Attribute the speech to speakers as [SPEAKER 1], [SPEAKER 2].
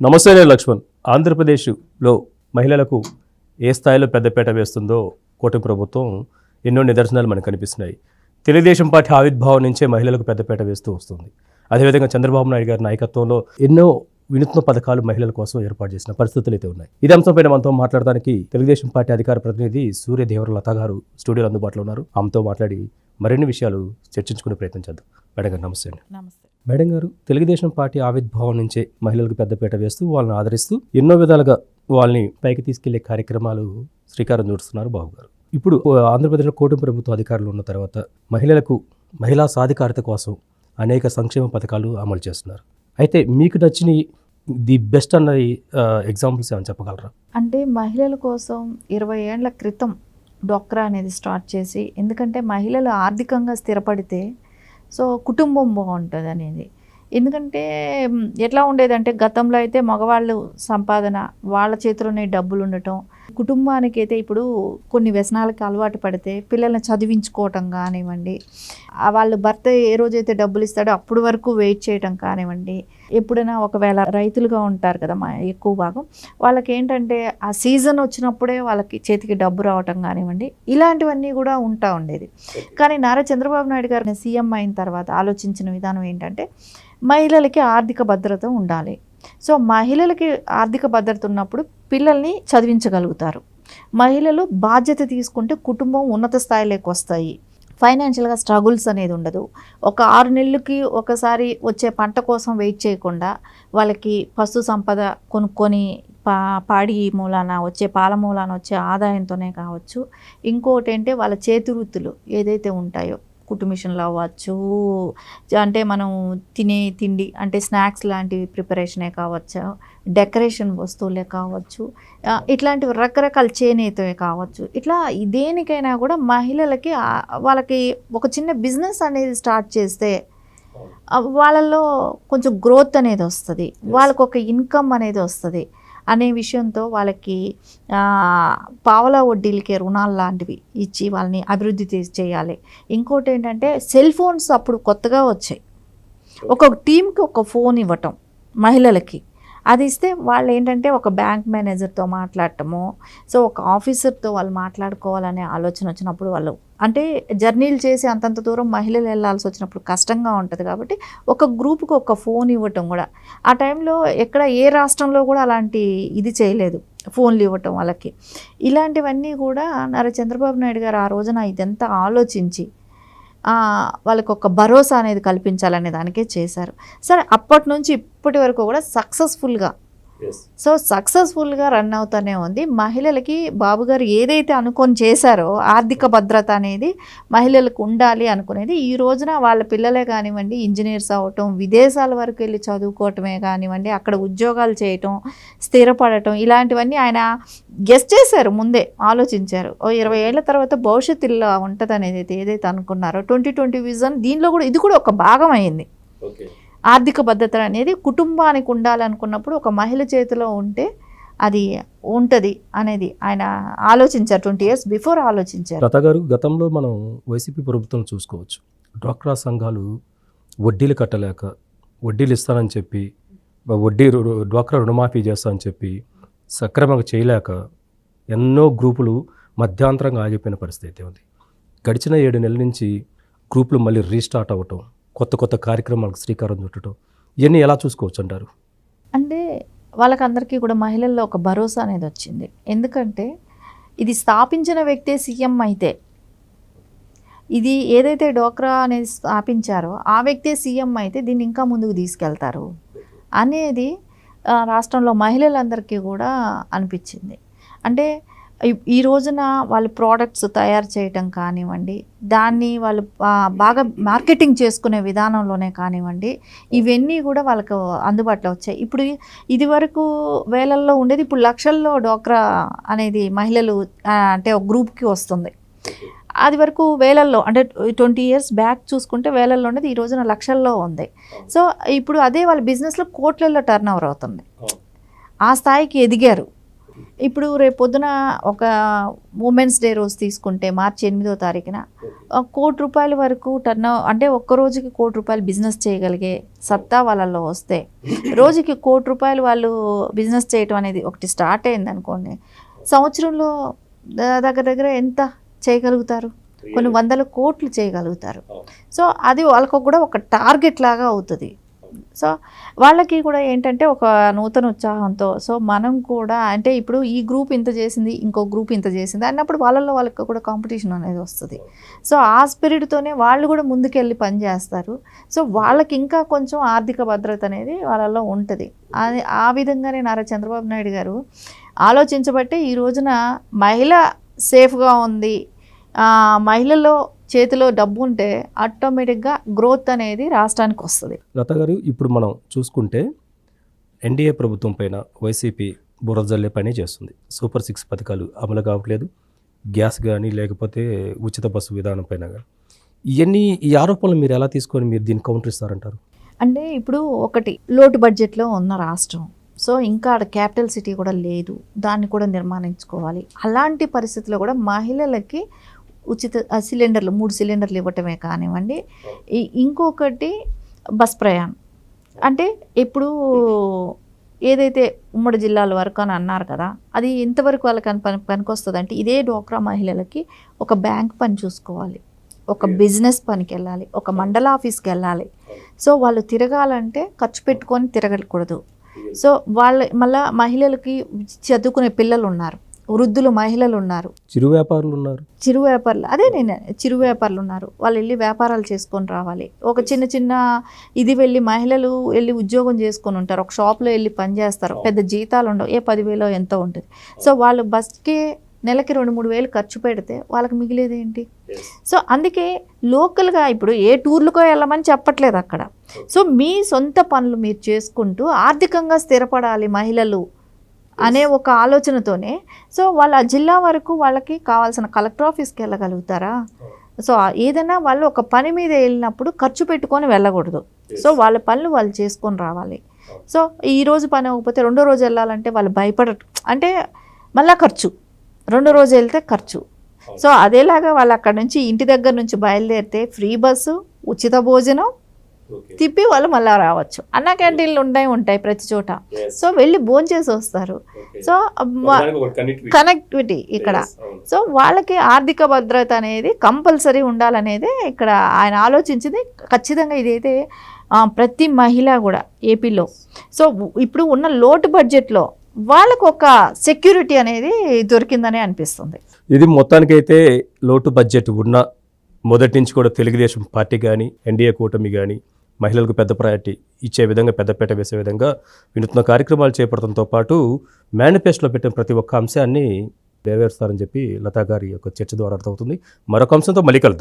[SPEAKER 1] నమస్తే, నేను లక్ష్మణ్. ఆంధ్రప్రదేశ్లో మహిళలకు ఏ స్థాయిలో పెద్దపీట వేస్తుందో కూటమి ప్రభుత్వం ఎన్నో నిదర్శనాలు మనకు కనిపిస్తున్నాయి. తెలుగుదేశం పార్టీ ఆవిర్భావం నుంచే మహిళలకు పెద్దపీట వేస్తూ వస్తుంది. అదేవిధంగా చంద్రబాబు నాయుడు గారి నాయకత్వంలో ఎన్నో వినూత్న పథకాలు మహిళల కోసం ఏర్పాటు చేసిన పరిస్థితులు అయితే ఉన్నాయి. ఇదే అంశంపైన మనతో మాట్లాడడానికి తెలుగుదేశం పార్టీ అధికార ప్రతినిధి సూర్యదేవర లత గారు స్టూడియోలో అందుబాటులో ఉన్నారు. ఆమెతో మాట్లాడి మరిన్ని విషయాలు చర్చించుకునే ప్రయత్నం చేద్దాం. మేడం గారు నమస్తే అండి.
[SPEAKER 2] నమస్తే
[SPEAKER 1] మేడం గారు, తెలుగుదేశం పార్టీ ఆవిర్భావం నుంచే మహిళలకు పెద్దపీట వేస్తూ వాళ్ళని ఆదరిస్తూ ఎన్నో విధాలుగా వాళ్ళని పైకి తీసుకెళ్లే కార్యక్రమాలు శ్రీకారం చుడుతున్నారు బాబు గారు. ఇప్పుడు ఆంధ్రప్రదేశ్లో కూటమి ప్రభుత్వ అధికారులు ఉన్న తర్వాత మహిళలకు మహిళా సాధికారత కోసం అనేక సంక్షేమ పథకాలు అమలు చేస్తున్నారు. అయితే మీకు నచ్చిన ది బెస్ట్ అన్న ఎగ్జాంపుల్స్ ఏమైనా చెప్పగలరా?
[SPEAKER 2] అంటే మహిళల కోసం 20 ఏళ్ల క్రితం డ్వాక్రా అనేది స్టార్ట్ చేసి, ఎందుకంటే మహిళలు ఆర్థికంగా స్థిరపడితే సో కుటుంబం బాగుంటుంది అనేది. ఎందుకంటే ఎట్లా ఉండేదంటే గతంలో అయితే మగవాళ్ళు సంపాదన వాళ్ళ చేతిలోనే డబ్బులు ఉండటం, కుటుంబానికి అయితే ఇప్పుడు కొన్ని వ్యసనాలకు అలవాటు పడితే పిల్లల్ని చదివించుకోవటం కానివ్వండి, వాళ్ళ భర్త ఏ రోజైతే డబ్బులు ఇస్తాడో అప్పుడు వరకు వెయిట్ చేయటం కానివ్వండి, ఎప్పుడైనా ఒకవేళ రైతులుగా ఉంటారు కదా ఎక్కువ భాగం, వాళ్ళకి ఏంటంటే ఆ సీజన్ వచ్చినప్పుడే వాళ్ళకి చేతికి డబ్బు రావటం కానివ్వండి, ఇలాంటివన్నీ కూడా ఉండేది. కానీ నారా చంద్రబాబు నాయుడు గారిని సీఎం అయిన తర్వాత ఆలోచించిన విధానం ఏంటంటే మహిళలకి ఆర్థిక భద్రత ఉండాలి. సో మహిళలకి ఆర్థిక భద్రత ఉన్నప్పుడు పిల్లల్ని చదివించగలుగుతారు. మహిళలు బాధ్యత తీసుకుంటే కుటుంబం ఉన్నత స్థాయిలోకి వస్తాయి. ఫైనాన్షియల్గా స్ట్రగుల్స్ అనేది ఉండదు. ఒక 6 నెలలకి ఒకసారి వచ్చే పంట కోసం వెయిట్ చేయకుండా వాళ్ళకి పశు సంపద కొనుక్కొని పాడి మూలాన వచ్చే పాల మూలాన వచ్చే ఆదాయంతోనే కావచ్చు, ఇంకోటి అంటే వాళ్ళ చేతి వృత్తులు ఏదైతే ఉంటాయో, కుట్టు మిషన్లు అవ్వచ్చు, అంటే మనం తినే తిండి అంటే స్నాక్స్ లాంటివి ప్రిపరేషనే కావచ్చు, డెకరేషన్ వస్తువులే కావచ్చు, ఇట్లాంటివి రకరకాల చేనేతవే కావచ్చు, ఇట్లా దేనికైనా కూడా మహిళలకి వాళ్ళకి ఒక చిన్న బిజినెస్ అనేది స్టార్ట్ చేస్తే వాళ్ళల్లో కొంచెం గ్రోత్ అనేది వస్తుంది, వాళ్ళకు ఒక ఇన్కమ్ అనేది వస్తుంది అనే విషయంతో వాళ్ళకి పావలా వడ్డీలకే రుణాలు లాంటివి ఇచ్చి వాళ్ళని అభివృద్ధి చేయాలి. ఇంకోటి ఏంటంటే సెల్ ఫోన్స్ అప్పుడు కొత్తగా వచ్చాయి. ఒక టీంకి ఒక ఫోన్ ఇవ్వటం మహిళలకి, అది ఇస్తే వాళ్ళు ఏంటంటే ఒక బ్యాంక్ మేనేజర్తో మాట్లాడటము, సో ఒక ఆఫీసర్తో వాళ్ళు మాట్లాడుకోవాలనే ఆలోచన వచ్చినప్పుడు వాళ్ళు అంటే జర్నీలు చేసి అంతంత దూరం మహిళలు వెళ్ళాల్సి వచ్చినప్పుడు కష్టంగా ఉంటుంది కాబట్టి ఒక గ్రూప్కి ఒక ఫోన్ ఇవ్వటం కూడా, ఆ టైంలో ఎక్కడ ఏ రాష్ట్రంలో కూడా అలాంటి ఇది చేయలేదు, ఫోన్లు ఇవ్వటం వాళ్ళకి. ఇలాంటివన్నీ కూడా నారా చంద్రబాబు నాయుడు గారు ఆ రోజున ఇదంతా ఆలోచించి వాళ్ళకి ఒక భరోసా అనేది కల్పించాలనే దానికే చేశారు. సరే, అప్పటి నుంచి ఇప్పటి వరకు కూడా సక్సెస్ఫుల్గా రన్ అవుతూనే ఉంది. మహిళలకి బాబు గారు ఏదైతే అనుకొని చేశారో ఆర్థిక భద్రత అనేది మహిళలకు ఉండాలి అనుకునేది, ఈ రోజున వాళ్ళ పిల్లలే కానివ్వండి ఇంజనీర్స్ అవ్వటం, విదేశాల వరకు వెళ్ళి చదువుకోవటమే కానివ్వండి, అక్కడ ఉద్యోగాలు చేయటం, స్థిరపడటం, ఇలాంటివన్నీ ఆయన గెస్ చేశారు, ముందే ఆలోచించారు. 20 ఏళ్ల తర్వాత భవిష్యత్తు ఇలా ఉంటుంది అనేది ఏదైతే అనుకున్నారో 2020 విజన్, దీనిలో కూడా ఇది కూడా ఒక భాగం అయింది. ఆర్థిక భద్రత అనేది కుటుంబానికి ఉండాలనుకున్నప్పుడు ఒక మహిళ చేతిలో ఉంటే అది ఉంటుంది అనేది ఆయన ఆలోచించారు. 20 years బిఫోర్ ఆలోచించారు.
[SPEAKER 1] లత గారు, గతంలో మనం వైసీపీ ప్రభుత్వం చూసుకోవచ్చు. డ్వాక్రా సంఘాలు వడ్డీలు కట్టలేక, వడ్డీలు ఇస్తానని చెప్పి, డ్వాక్రా రుణమాఫీ చేస్తానని చెప్పి సక్రమంగా చేయలేక ఎన్నో గ్రూపులు మధ్యాంతరంగా ఆగిపోయిన పరిస్థితి ఉంది. గడిచిన 7 నెలల నుంచి గ్రూపులు మళ్ళీ రీస్టార్ట్ అవ్వటం, కొత్త కార్యక్రమాలకు శ్రీకారం చుట్టడం, ఇవన్నీ ఎలా చూసుకోవచ్చు అంటారు?
[SPEAKER 2] అంటే వాళ్ళకందరికీ కూడా మహిళల్లో ఒక భరోసా అనేది వచ్చింది. ఎందుకంటే ఇది స్థాపించిన వ్యక్తే సీఎం అయితే, ఇది ఏదైతే డ్వాక్రా అనేది స్థాపించారో ఆ వ్యక్తే సీఎం అయితే దీన్ని ఇంకా ముందుకు తీసుకెళ్తారు అనేది రాష్ట్రంలో మహిళలందరికీ కూడా అనిపించింది. అంటే ఈ రోజున వాళ్ళు ప్రోడక్ట్స్ తయారు చేయటం కానివ్వండి, దాన్ని వాళ్ళు బాగా మార్కెటింగ్ చేసుకునే విధానంలోనే కానివ్వండి, ఇవన్నీ కూడా వాళ్ళకు అందుబాటులో వచ్చాయి. ఇప్పుడు ఇది వరకు వేలల్లో ఉండేది, ఇప్పుడు లక్షల్లో డ్వాక్రా అనేది మహిళలు అంటే ఒక గ్రూప్కి వస్తుంది. అది వరకు వేలల్లో, అంటే 20 years బ్యాక్ చూసుకుంటే వేలల్లో ఉండేది, ఈ రోజున లక్షల్లో ఉంది. సో ఇప్పుడు అదే వాళ్ళ బిజినెస్లో కోట్లలో టర్న్ ఓవర్ అవుతుంది. ఆ స్థాయికి ఎదిగారు. ఇప్పుడు రేపు పొద్దున ఒక ఉమెన్స్ డే రోజు తీసుకుంటే మార్చి 8వ తారీఖున ₹1,00,00,000 వరకు అంటే ఒక్క రోజుకి ₹1,00,00,000 బిజినెస్ చేయగలిగే సత్తా వాళ్ళల్లో వస్తే, రోజుకి ₹1,00,00,000 వాళ్ళు బిజినెస్ చేయటం అనేది ఒకటి స్టార్ట్ అయింది అనుకోండి, సంవత్సరంలో దగ్గర ఎంత చేయగలుగుతారు? కొన్ని వందల కోట్లు చేయగలుగుతారు. సో అది వాళ్ళకు కూడా ఒక టార్గెట్ లాగా అవుతుంది. సో వాళ్ళకి కూడా ఏంటంటే ఒక నూతన ఉత్సాహంతో, సో మనం కూడా అంటే ఇప్పుడు ఈ గ్రూప్ ఇంత చేసింది, ఇంకో గ్రూప్ ఇంత చేసింది అన్నప్పుడు వాళ్ళకి కూడా కాంపిటీషన్ అనేది వస్తుంది. సో ఆ స్పిరిట్తోనే వాళ్ళు కూడా ముందుకెళ్ళి పనిచేస్తారు. సో వాళ్ళకి ఇంకా కొంచెం ఆర్థిక భద్రత అనేది వాళ్ళలో ఉంటుంది. అది ఆ విధంగానే నారా చంద్రబాబు నాయుడు గారు ఆలోచించబట్టే ఈ రోజున మహిళ సేఫ్గా ఉంది, మహిళల్లో చేతిలో డబ్బు ఉంటే ఆటోమేటిక్గా గ్రోత్ అనేది రాష్ట్రానికి వస్తుంది.
[SPEAKER 1] లత గారు, ఇప్పుడు మనం చూసుకుంటే ఎన్డీఏ ప్రభుత్వం పైన వైసీపీ బురజల్లే పని చేస్తుంది. సూపర్ 6 పథకాలు అమలు కావట్లేదు, గ్యాస్ కానీ లేకపోతే ఉచిత బస్సు విధానం పైన కానీ. ఈ ఆరోపణలు మీరు ఎలా తీసుకొని మీరు దీన్ని కౌంటర్ ఇస్తారంటారు?
[SPEAKER 2] అంటే ఇప్పుడు ఒకటి లోటు బడ్జెట్లో ఉన్న రాష్ట్రం, సో ఇంకా అక్కడ క్యాపిటల్ సిటీ కూడా లేదు, దాన్ని కూడా నిర్మాణించుకోవాలి. అలాంటి పరిస్థితుల్లో కూడా మహిళలకి ఉచిత సిలిండర్లు 3 సిలిండర్లు ఇవ్వటమే కానివ్వండి, ఇంకొకటి బస్ ప్రయాణం. అంటే ఇప్పుడు ఏదైతే ఉమ్మడి జిల్లాల వరకు అని అన్నారు కదా, అది ఎంతవరకు వాళ్ళకి పనికొస్తుంది అంటే, ఇదే డ్వాక్రా మహిళలకి ఒక బ్యాంక్ పని చూసుకోవాలి, ఒక బిజినెస్ పనికి వెళ్ళాలి, ఒక మండల ఆఫీస్కి వెళ్ళాలి. సో వాళ్ళు తిరగాలంటే ఖర్చు పెట్టుకొని తిరగకూడదు. సో మళ్ళీ మహిళలకి చదువుకునే పిల్లలు ఉన్నారు, వృద్ధులు మహిళలు ఉన్నారు,
[SPEAKER 1] చిరు వ్యాపారులు ఉన్నారు, వాళ్ళు వెళ్ళి వ్యాపారాలు చేసుకొని రావాలి. ఒక చిన్న మహిళలు వెళ్ళి ఉద్యోగం చేసుకొని ఉంటారు, ఒక షాప్లో వెళ్ళి పనిచేస్తారు, పెద్ద జీతాలు ఉండవు, 10,000 ఎంతో ఉంటుంది. సో వాళ్ళు బస్కే నెలకి 2-3 వేలు ఖర్చు పెడితే వాళ్ళకి మిగిలేది ఏంటి? సో అందుకే లోకల్గా ఇప్పుడు ఏ టూర్లకో వెళ్ళమని చెప్పట్లేదు అక్కడ. సో మీ సొంత పనులు మీరు చేసుకుంటూ ఆర్థికంగా స్థిరపడాలి మహిళలు అనే ఒక ఆలోచనతోనే, సో వాళ్ళ జిల్లా వరకు వాళ్ళకి కావాల్సిన కలెక్టర్ ఆఫీస్కి వెళ్ళగలుగుతారా? సో ఏదైనా వాళ్ళు ఒక పని మీద వెళ్ళినప్పుడు ఖర్చు పెట్టుకొని వెళ్ళకూడదు. సో వాళ్ళ పనులు వాళ్ళు చేసుకొని రావాలి. సో ఈరోజు పని అవ్వకపోతే రెండో రోజు వెళ్ళాలంటే వాళ్ళు భయపడరు, అంటే మళ్ళీ ఖర్చు, రెండో రోజు వెళ్తే ఖర్చు. సో అదేలాగా వాళ్ళు అక్కడ నుంచి ఇంటి దగ్గర నుంచి బయలుదేరితే ఫ్రీ బస్సు, ఉచిత భోజనం, తిప్పి వాళ్ళు మళ్ళీ రావచ్చు. అన్న క్యాంటీన్లు ఉంటాయి ప్రతి చోట. సో వెళ్ళి భోంచేసి వస్తారు. సో కనెక్టివిటీ ఇక్కడ. సో వాళ్ళకి ఆర్థిక భద్రత అనేది కంపల్సరీ ఉండాలనేది ఇక్కడ ఆయన ఆలోచించింది. ఖచ్చితంగా ఇదైతే ప్రతి మహిళ కూడా ఏపీలో, సో ఇప్పుడు ఉన్న లోటు బడ్జెట్లో వాళ్ళకు ఒక సెక్యూరిటీ అనేది దొరికిందని అనిపిస్తుంది. ఇది మొత్తానికైతే లోటు బడ్జెట్ ఉన్న మొదటి నుంచి కూడా తెలుగుదేశం పార్టీ కానీ ఎన్డీఏ కూటమి కానీ మహిళలకు పెద్ద ప్రయారిటీ ఇచ్చే విధంగా, పెద్దపేట వేసే విధంగా వినూత్న కార్యక్రమాలు చేపడటంతో పాటు మేనిఫెస్టోలో పెట్టిన ప్రతి ఒక్క అంశాన్ని నెరవేరుస్తారని చెప్పి లతా గారి యొక్క చర్చ ద్వారా అర్థమవుతుంది. మరొక అంశంతో మళ్ళీ కలుద్దాం.